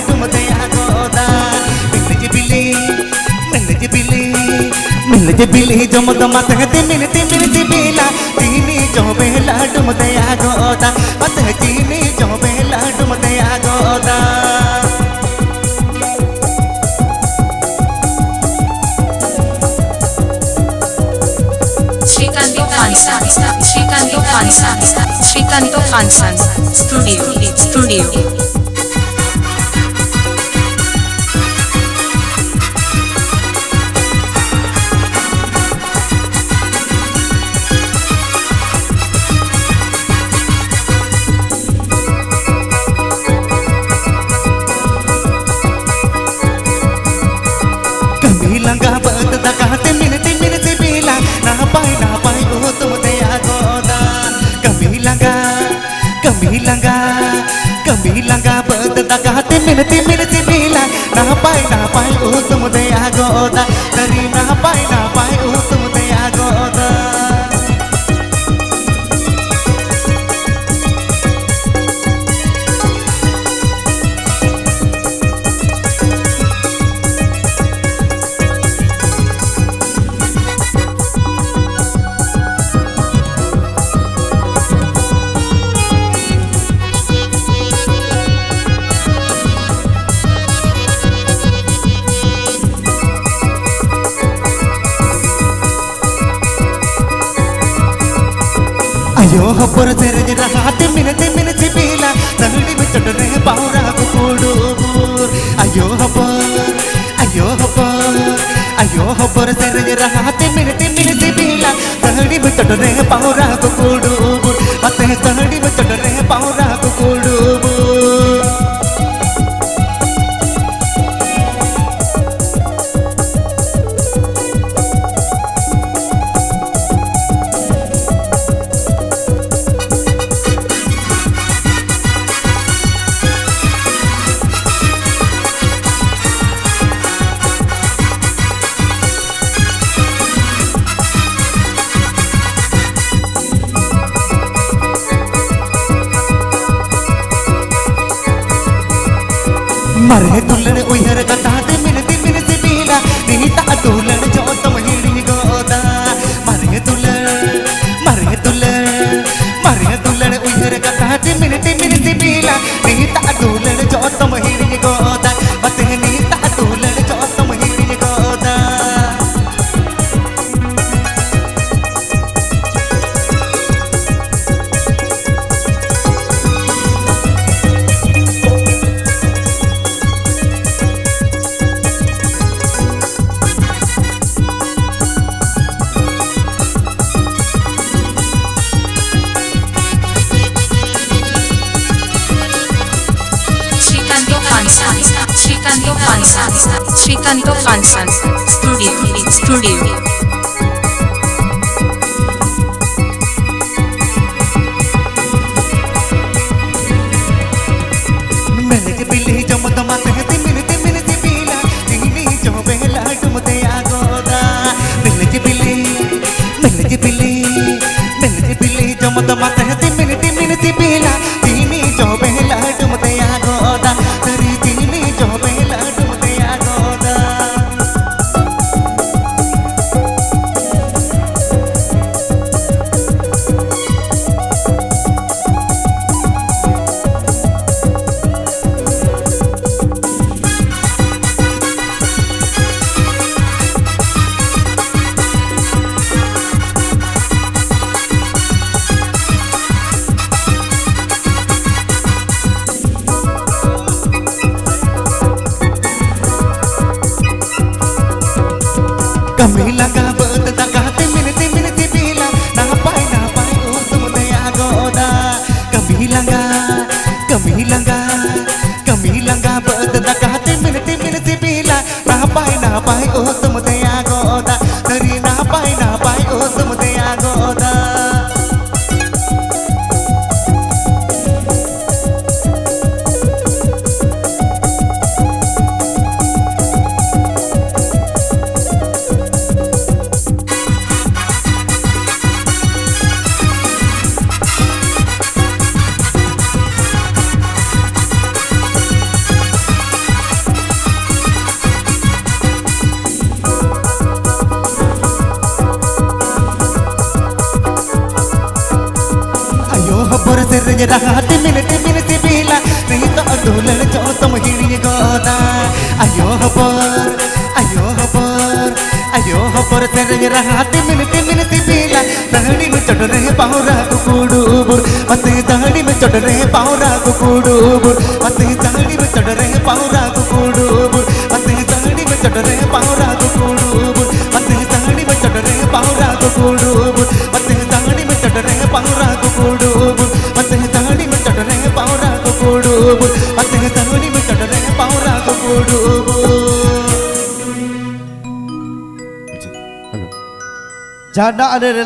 डुमदे आगोदा मिल जे बिली जमद मत है मिनती बेला तीनी जो बेला डुमदे आगोदा मत है तीनी जो बेला डुमदे आगोदा Srikanto Hansan Studio कभी लंगा बद दगाते मिनती बेला ना पाई ओ तुम दया गोदा कभी लंगा बद दगाते मिनती बेला ना पाई ओ तुम दया गोदा तरी ना पाई ओ तुम दया गोदा अयो पर तेरे रात मिनते बेला तगड़ी में चढ़ रहे बावरा को कोडूर अयो पर तेरे रात मिनते बेला तगड़ी में चढ़ रहे बावरा को कोडूर अते तगड़ी में चढ़ रहे बावरा को कोडूर मरे दुल्हन उहर कटाते मिनती बेला नीता दुल्हन जो तुम हिड़ी गोदा मरे दुल्हन उहर कटाते मिनती बेला नीता दुल्हन जो तुम हिड़ी गोदा मते नीता दुल्हन जो तुम हिड़ी गोदा Srikanto Hansan Studio मिल जे बिली जमद मत है मिनती बेला तीनी जो बेला डुमदे आगोदा मिल जे बिली जमद मत है मिनती बेला तीनी जो बेला डुमदे आगोदा तरी तीनी जो बेला डुमदे आगोदा कमी लगा बद दगाते मिनती बेला ना पाई ओ तुम दया गोदा कमी लगा बद दगाते मिनती बेला ना पाई ओ तुम दया गोदा तरी ना पाई ओ तुम दया गोदा रहा तिमिन तिमिन तिमिला नहीं तो अधूलन जो तुम हिड़ी गोदा आयो पर तेरे रहा तिमिन तिमिन तिमिला दाढ़ी में चढ़ रहे पावरा कुकुडूबुर मते दाढ़ी में चढ़ रहे पावरा कुकुडूबुर मते दाढ़ी में चढ़ रहे पावरा कुकुडूबुर मते दाढ़ी में चढ़ रहे पावरा कुकुडूबुर मते दाढ़ी में चढ़ रहे पावरा कुकुडूबुर मते दाढ़ी में चढ़ रहे पावरा कुकुडूबुर मते दाढ़ी में चढ़ रहे पावरा कुकुडूबुर मते दाढ़ी में चढ़ रहे पावरा कुकुडूबुर Janda ada